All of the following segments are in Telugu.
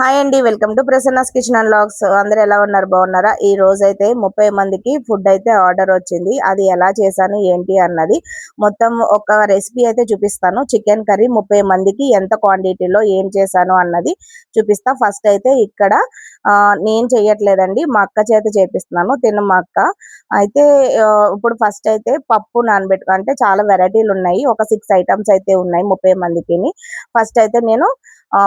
హాయ్ అండి, welcome to Prasanna's kitchen and vlogs. అందరూ ఎలా ఉన్నారు? బాగున్నారా? ఈ రోజు అయితే 30 మందికి ఫుడ్ అయితే ఆర్డర్ వచ్చింది. అది ఎలా చేశాను ఏంటి అన్నది మొత్తం ఒక రెసిపీ అయితే చూపిస్తాను. చికెన్ కర్రీ 30 మందికి ఎంత క్వాంటిటీలో ఏం చేశాను అన్నది చూపిస్తా. ఫస్ట్ అయితే ఇక్కడ నేను చేయట్లేదండి, మా అక్క చేత చేపిస్తున్నాను. మా అక్క అయితే ఇప్పుడు ఫస్ట్ అయితే పప్పు నానబెట్టు, అంటే చాలా వెరైటీలు ఉన్నాయి, ఒక 6 ఐటమ్స్ అయితే ఉన్నాయి 30 మందికి. ఫస్ట్ అయితే నేను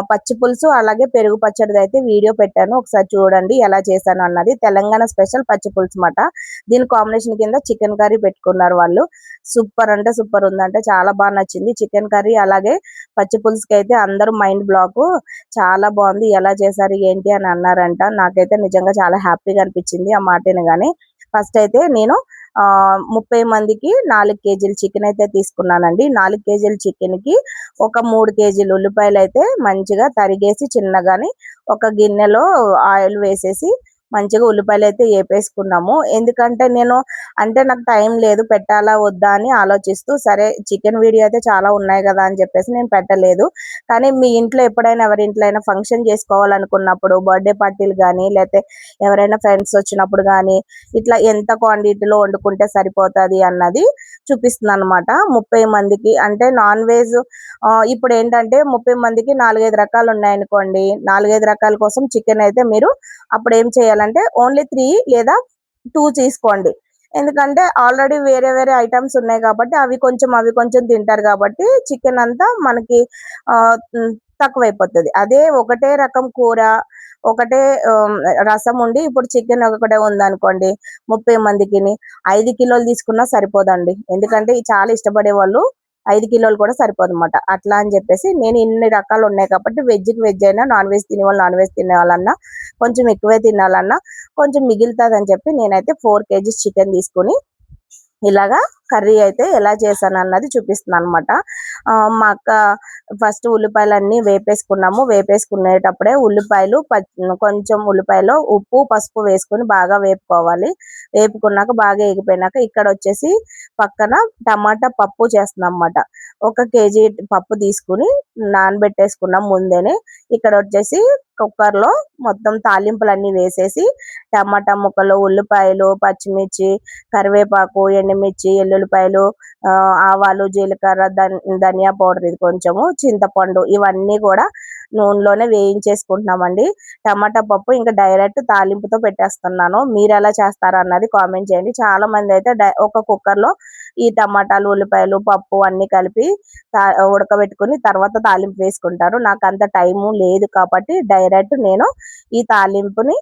పచ్చి పులుసు అలాగే పెరుగు పచ్చడిది అయితే వీడియో పెట్టాను, ఒకసారి చూడండి ఎలా చేశాను అన్నది. తెలంగాణ స్పెషల్ పచ్చి పులుసు మాట. దీని కాంబినేషన్ కింద చికెన్ కర్రీ పెట్టుకున్నారు వాళ్ళు. సూపర్ అంటే సూపర్ ఉందంటే చాలా బాగా నచ్చింది చికెన్ కర్రీ. అలాగే పచ్చి పులుసుకి అయితే అందరూ మైండ్ బ్లాక్, చాలా బాగుంది, ఎలా చేశారు ఏంటి అని అన్నారంట. నాకైతే నిజంగా చాలా హ్యాపీగా అనిపించింది ఆ మాట వినగానే. ఫస్ట్ అయితే నేను 30 మందికి 4 కేజీలు చికెన్ అయితే తీసుకున్నానండి. 4 కేజీల చికెన్ కి ఒక 3 కేజీలు ఉల్లిపాయలు అయితే మంచిగా తరిగేసి చిన్నగాని ఒక గిన్నెలో ఆయిల్ వేసేసి మంచిగా ఉల్లిపాయలు అయితే వేపేసుకున్నాము. ఎందుకంటే అంటే నాకు టైం లేదు, పెట్టాలా వద్దా అని ఆలోచిస్తూ, సరే చికెన్ వీడియో అయితే చాలా ఉన్నాయి కదా అని చెప్పేసి నేను పెట్టలేదు. కానీ మీ ఇంట్లో ఎప్పుడైనా ఎవరి ఇంట్లో అయినా ఫంక్షన్ చేసుకోవాలనుకున్నప్పుడు, బర్త్డే పార్టీలు కానీ లేకపోతే ఎవరైనా ఫ్రెండ్స్ వచ్చినప్పుడు కానీ ఇట్లా ఎంత క్వాంటిటీలో వండుకుంటే సరిపోతుంది అన్నది చూపిస్తుంది అనమాట. 30 మందికి అంటే నాన్ వెజ్ ఇప్పుడు ఏంటంటే 30 మందికి 4-5 రకాలు ఉన్నాయనుకోండి, 4-5 రకాల కోసం చికెన్ అయితే మీరు అప్పుడు ఏం చేయాలంటే ఓన్లీ 3 లేదా 2 తీసుకోండి. ఎందుకంటే ఆల్రెడీ వేరే వేరే ఐటమ్స్ ఉన్నాయి కాబట్టి అవి కొంచెం తింటారు కాబట్టి చికెన్ అంతా మనకి తక్కువైపోతుంది. అదే ఒకటే రకం కూర, ఒకటే రసం ఉండి ఇప్పుడు చికెన్ ఒకటే ఉందనుకోండి 30 మందికి 5 కిలోలు తీసుకున్నా సరిపోదండి. ఎందుకంటే చాలా ఇష్టపడే వాళ్ళు 5 కిలోలు కూడా సరిపోదు అనమాట. అట్లా అని చెప్పేసి నేను ఇన్ని రకాలు ఉన్నాయి కాబట్టి వెజ్కి వెజ్ అయినా, నాన్ వెజ్ తినే వాళ్ళు నాన్ వెజ్ తినేవాళ్ళన్నా, కొంచెం ఎక్కువే తినాలన్నా కొంచెం మిగులుతుంది అని చెప్పి నేనైతే 4 కేజీస్ చికెన్ తీసుకుని ఇలాగా కర్రీ అయితే ఎలా చేశాను అన్నది చూపిస్తున్నాను అనమాట. మా అక్క ఫస్ట్ ఉల్లిపాయలన్నీ వేపేసుకున్నాము. వేపేసుకునేటప్పుడే కొంచెం ఉల్లిపాయలో ఉప్పు పసుపు వేసుకొని బాగా వేపుకోవాలి. వేపుకున్నాక బాగా ఎగిపోయినాక ఇక్కడ వచ్చేసి పక్కన టమాటా పప్పు చేస్తున్నాం అన్నమాట. 1 కేజీ పప్పు తీసుకుని నానబెట్టేసుకున్నాం ముందేనే. ఇక్కడ వచ్చేసి కుక్కర్లో మొత్తం తాలింపులన్నీ వేసేసి టమాటా ముక్కలు, ఉల్లిపాయలు, పచ్చిమిర్చి, కరివేపాకు, ఎండుమిర్చి, ఎల్లుల్లిపాయలు, ఆవాలు, జీలకర్ర, ధనియా పౌడర్, ఇది కొంచెము చింతపండు, ఇవన్నీ కూడా నూనెలోనే వేయించేసుకుంటున్నామండి. టమాటా పప్పు ఇంకా డైరెక్ట్ తాలింపుతో పెట్టేస్తున్నాను. మీరు ఎలా చేస్తారా అన్నది కామెంట్ చేయండి. చాలా మంది అయితే ఒక కుక్కర్లో ఈ టమాటాలు, ఉల్లిపాయలు, పప్పు అన్ని కలిపి ఉడకబెట్టుకుని తర్వాత తాలింపు వేసుకుంటారు. నాకు అంత టైము లేదు కాబట్టి డైరెక్ట్ నేను ఈ తాలింపుని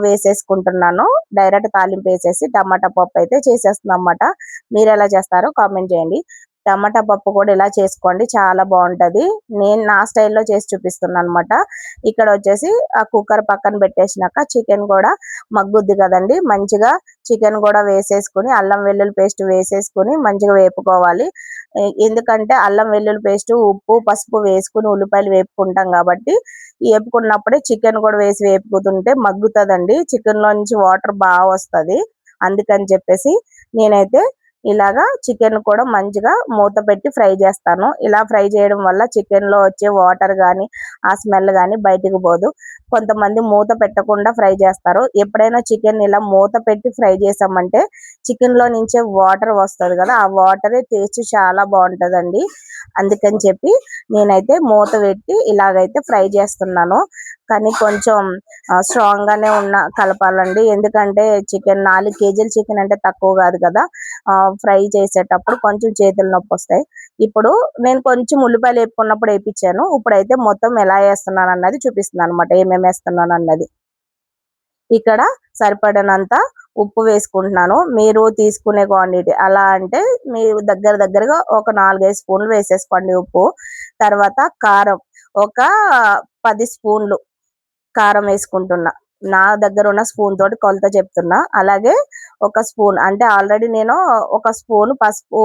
వేసేసుకుంటున్నాను. డైరెక్ట్ తాలింపు వేసేసి టమాటా పప్పు అయితే చేసేస్తున్నాం అన్నమాట. మీరు ఎలా చేస్తారో కామెంట్ చేయండి. టమాటా పప్పు కూడా ఇలా చేసుకోండి, చాలా బాగుంటది. నేను నా స్టైల్లో చేసి చూపిస్తున్నాను అనమాట. ఇక్కడ వచ్చేసి ఆ కుక్కర్ పక్కన పెట్టేసినాక చికెన్ కూడా మగ్గుద్ది కదండి, మంచిగా చికెన్ కూడా వేసేసుకుని అల్లం వెల్లుల్లి పేస్ట్ వేసేసుకుని మంచిగా వేపుకోవాలి. ఎందుకంటే అల్లం వెల్లుల్లి పేస్ట్, ఉప్పు పసుపు వేసుకుని ఉల్లిపాయలు వేపుకుంటాం కాబట్టి వేపుకున్నప్పుడే చికెన్ కూడా వేసి వేపుకుతుంటే మగ్గుతుందండి. చికెన్ లో నుంచి వాటర్ బాగా వస్తుంది. అందుకని చెప్పేసి నేనైతే ఇలాగా చికెన్ కూడా మంచిగా మూత పెట్టి ఫ్రై చేస్తాను. ఇలా ఫ్రై చేయడం వల్ల చికెన్ లో వచ్చే వాటర్ కానీ ఆ స్మెల్ కానీ బయటికి పోదు. కొంతమంది మూత పెట్టకుండా ఫ్రై చేస్తారు. ఎప్పుడైనా చికెన్ ఇలా మూత పెట్టి ఫ్రై చేసామంటే చికెన్ లో నుంచే వాటర్ వస్తుంది కదా, ఆ వాటరే టేస్ట్ చాలా బాగుంటుందండి. అందుకని చెప్పి నేనైతే మూత పెట్టి ఇలాగైతే ఫ్రై చేస్తున్నాను. కానీ కొంచెం స్ట్రాంగ్ గానే కలపాలండి. ఎందుకంటే 4 కేజీల చికెన్ అంటే తక్కువ కాదు కదా. ఫ్రై చేసేటప్పుడు కొంచెం చేతులు నొప్పి వస్తాయి. ఇప్పుడు నేను కొంచెం ఉల్లిపాయలు వేపుకున్నప్పుడు వేయించాను. ఇప్పుడైతే మొత్తం ఎలా వేస్తున్నాను అన్నది చూపిస్తున్నాను అనమాట, ఏమేమి వేస్తున్నాను అన్నది. ఇక్కడ సరిపడినంత ఉప్పు వేసుకుంటున్నాను. మీరు తీసుకునే క్వాంటిటీ అలా అంటే మీరు దగ్గరగా ఒక 4-5 స్పూన్లు వేసేసుకోండి ఉప్పు. తర్వాత కారం ఒక 10 స్పూన్లు కారం వేసుకుంటున్నా. నా దగ్గర ఉన్న స్పూన్ తోటి కొలత చెప్తున్నా. అలాగే 1 స్పూన్ అంటే ఆల్రెడీ నేను 1 స్పూన్ పసుపు,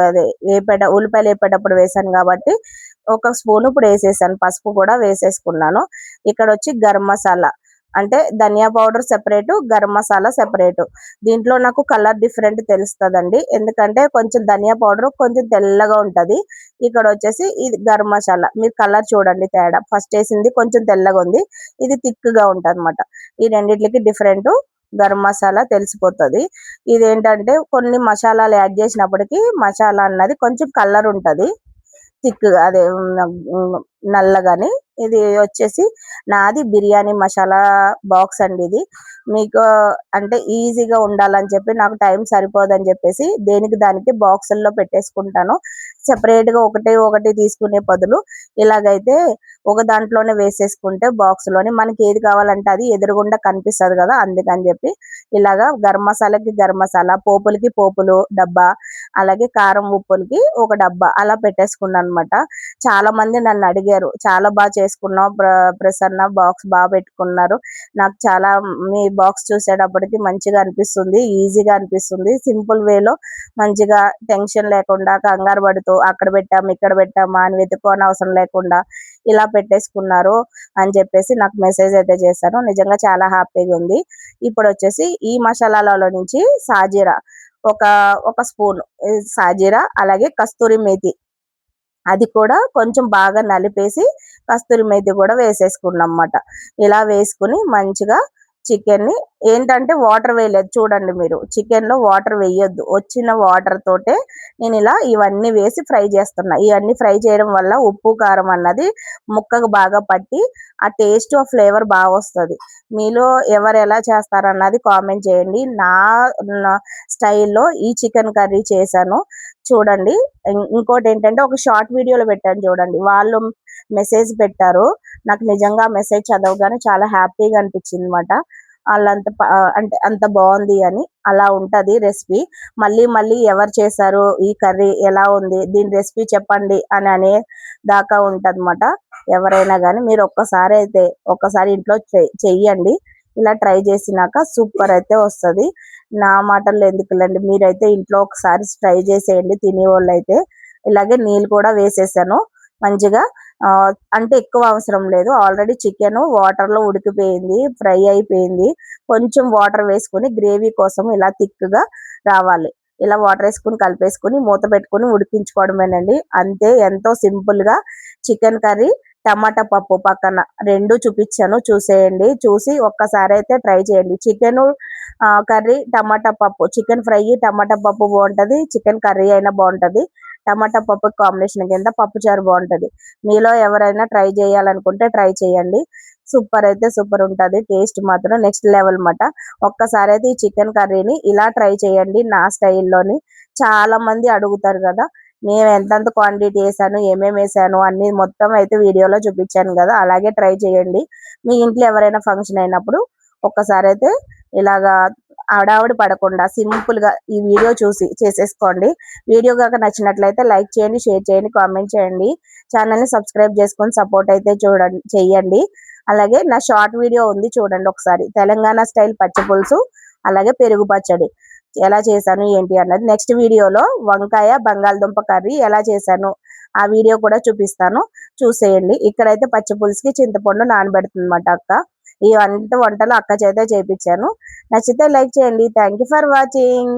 అదే ఉల్లిపాయలు వేపేటప్పుడు వేసాను కాబట్టి 1 స్పూన్ ఇప్పుడు వేసేసాను. పసుపు కూడా వేసేసుకున్నాను. ఇక్కడ వచ్చి గరం మసాలా అంటే ధనియా powder separate, garam masala separate. దీంట్లో నాకు కలర్ డిఫరెంట్ తెలుస్తదండి. ఎందుకంటే కొంచెం ధనియా పౌడర్ కొంచెం తెల్లగా ఉంటది. ఇక్కడ వచ్చేసి ఇది గరం మసాలా. మీరు కలర్ చూడండి తేడా. ఫస్ట్ ఏసింది కొంచెం తెల్లగా ఉంది. ఇది థిక్‌గా ఉంటదన్నమాట. ఈ రెండిట్లకి డిఫరెంటు గరం మసాలా తెలిసిపోతది. ఇదేంటంటే కొన్ని మసాలాలు యాడ్ చేసినప్పటికి మసాలా అన్నది కొంచెం కలర్ ఉంటది. థిక్‌గా అదే నల్లగాని. ఇది వచ్చేసి నాది బిర్యానీ మసాలా బాక్స్ అండి ఇది. మీకు అంటే ఈజీగా ఉండాలని చెప్పి నాకు టైం సరిపోదని చెప్పేసి దేనికి దానికి బాక్సుల్లో పెట్టేసుకుంటాను. సెపరేట్‌గా ఒకటి ఒకటి తీసుకునే బదులు ఇలాగైతే ఒక దాంట్లోనే వేసేసుకుంటే బాక్స్‌లోని మనకి ఏది కావాలంటే అది ఎదురుగుండా కనిపిస్తది కదా! అందుకని చెప్పి ఇలాగా గరం మసాలాకి గరం మసాలా, పోపులకి పోపులు డబ్బా, అలాగే కారం ఉప్పులకి ఒక డబ్బా అలా పెట్టేసుకున్నానన్నమాట. చాలా మంది నన్ను అడిగారు. చాలా చేసుకున్నావు ప్రసన్న బాక్స్ పెట్టుకున్నారు. నాకు చాలా మీ బాక్స్ చూసేటప్పటికి మంచిగా అనిపిస్తుంది. ఈజీగా అనిపిస్తుంది. సింపుల్ వేలో మంచిగా టెన్షన్ లేకుండా కంగారు పడుతూ అక్కడ పెట్టామా, ఇక్కడ పెట్టామా అని వెతుక్కోనవసరం లేకుండా ఇలా పెట్టేసుకున్నారు అని చెప్పేసి నాకు మెసేజ్ అయితే చేశారు. నిజంగా చాలా హ్యాపీగా ఉంది. ఇప్పుడొచ్చేసి ఈ మసాలాలలో నుంచి సాజీరా ఒక ఒక స్పూన్ సాజీరా, అలాగే కస్తూరి మేతి అది కూడా కొంచెం బాగా నలిపేసి కస్తూరి మేతి కూడా వేసేసుకున్నామాట. ఇలా వేసుకుని మంచిగా చికెన్‌ని ఏంటంటే వాటర్ వేయలేదు చూడండి మీరు. చికెన్‌లో వాటర్ వేయొద్దు. వచ్చిన వాటర్ తోటే నేనిలా ఇవన్నీ వేసి ఫ్రై చేస్తున్నా. ఇవన్నీ ఫ్రై చేయడం వల్ల ఉప్పు, కారం అన్నది ముక్కకు బాగా పట్టి ఆ టేస్ట్, ఆ ఫ్లేవర్ వస్తది. మీలో ఎవరు ఎలా చేస్తారన్నది కామెంట్ చేయండి. నా స్టైల్‌లో ఈ చికెన్ కర్రీ చేశాను. చూడండి. ఇంకోటేంటంటే ఒక షార్ట్ వీడియోలో పెట్టాను చూడండి. వాళ్ళు మెసేజ్ పెట్టారు. నాకు నిజంగా ఆ మెసేజ్ చదవగానే చాలా హ్యాపీగా అనిపించిందన్నమాట. ఆళ్ళంత అంటే అంత బావుంది అని. అలా ఉంటది రెసిపీ. మళ్ళీ మళ్ళీ ఎవరు చేశారు? ఈ కర్రీ ఎలా ఉంది? దీని రెసిపీ చెప్పండి అని అనే దాకా ఉంటదన్నమాట. ఎవరైనా గాని మీరు ఒక్కసారి ఇంట్లో చెయ్యండి. ఇలా ట్రై చేసినాక సూపర్ అయితే వస్తది. నా మాటల్లో ఎందుకులెండి. మీరైతే ఇంట్లో ఒకసారి ట్రై చేసేయండి తినేవోళ్ళైతే. ఇలాగే నీళ్ళు కూడా వేసేసాను. మంచిగా అంటే ఎక్కువ అవసరం లేదు. ఆల్రెడీ చికెను వాటర్‌లో ఉడికిపోయింది. ఫ్రై అయిపోయింది. కొంచెం వాటర్ వేసుకొని గ్రేవీ కోసం ఇలా థిక్‌గా రావాలి. ఇలా వాటర్ ఏసుకొని కలిపేసుకొని మూత పెట్టుకొని ఉడికించుకోవడమేనండి. అంతే ఎంతో సింపుల్‌గా చికెన్ కర్రీ, టమాటా పప్పు పక్కన 2 చూపిచ్చాను చూసేయండి. చూసి ఒక్కసారైతే ట్రై చేయండి. చికెను కర్రీ, టమాటా పప్పు. చికెన్ ఫ్రై, టమాటా పప్పు బావుంటది. చికెన్ కర్రీ అయినా బావుంటది. టమాటా పప్పు కాంబినేషన్ కింద పప్పుచారు బావుంటది. మీలో ఎవరైనా ట్రై చేయాలనుకుంటే ట్రై చేయండి. సూపర్ అయితే సూపర్ ఉంటది. టేస్ట్ మాత్రం నెక్స్ట్ లెవెల్ మాట. ఒక్కసారైతే ఈ చికెన్ కర్రీని ఇలా ట్రై చేయండి నా స్టైల్‌లోని. చాలా మంది అడుగుతారు గదా! నేను ఎంతెంత క్వాంటిటీ ఏసాను, ఏమేమేసాను అన్నీ మొత్తం అయితే వీడియోలో చూపిచ్చాను గదా! అలాగే ట్రై చేయండి. మీ ఇంట్లో ఎవరైనా ఫంక్షన్ అయినప్పుడు ఒక్కసారైతే ఇలాగా హడావిడి పడకుండా సింపుల్‌గా ఈ వీడియో చూసి చేసేసుకోండి. వీడియో గనక నచ్చినట్లయితే లైక్ చేయండి, షేర్ చేయండి, కామెంట్ చేయండి. ఛానెల్‌ని సబ్స్క్రైబ్ చేసుకొని సపోర్ట్ అయితే చెయ్యండి. అలాగే నా షార్ట్ వీడియో ఉంది చూడండి ఒకసారి. తెలంగాణ స్టైల్ పచ్చి పులుసు, అలాగే పెరుగు పచ్చడి ఎలా చేశాను ఏంటి అన్నది. నెక్స్ట్ వీడియోలో వంకాయ, బంగాళదుంప కర్రీ ఎలా చేశాను ఆ వీడియో కూడా చూపిస్తాను. చూసేయండి. ఇక్కడైతే పచ్చి పులుసుకి చింతపండు నానబెడుతుందన్నమాట అక్క. ఈ వంటలు అక్క చేతే చేపిచ్చాను. నచ్చితే లైక్ చేయండి. Thank you for watching.